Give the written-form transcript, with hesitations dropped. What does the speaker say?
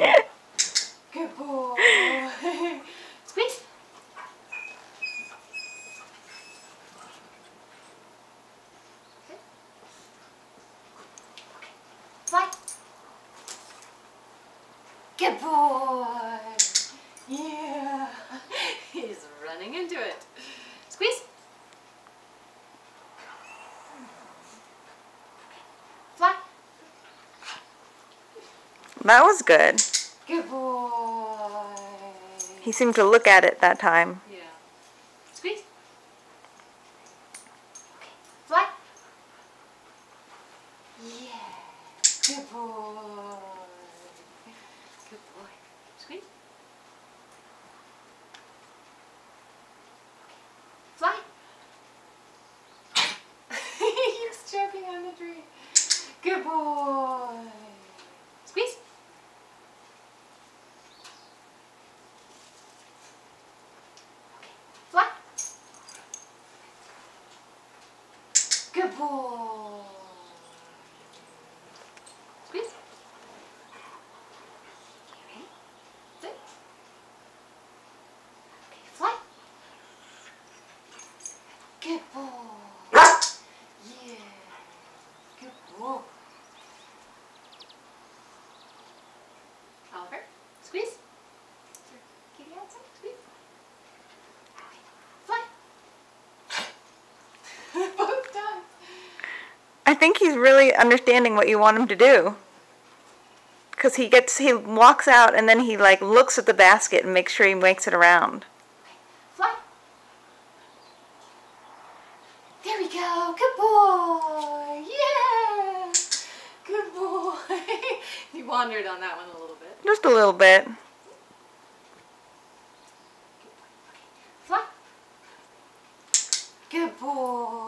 Good boy. Squeeze. Good. Okay. Fly. Good boy. Yeah. He's running into it. Squeeze. Fly. That was good. Good boy. He seemed to look at it that time. Yeah. Squeeze. Okay. Fly. Yeah. Good boy. Good boy. Squeeze. Fly. He's choking on the tree. Good boy. Squeeze. Okay. Fly. Good boy. Squeeze. Okay, ready? Sit. Okay, fly. Good boy. Yeah. Good boy. Oliver, squeeze. Kitty outside, squeeze. Fly. Both times. I think he's really understanding what you want him to do. Because he walks out and then he like looks at the basket and makes sure he makes it around. Fly. There we go. Good boy. Yeah. Good boy. He wandered on that one a little bit. Just a little bit. Fly. Good boy.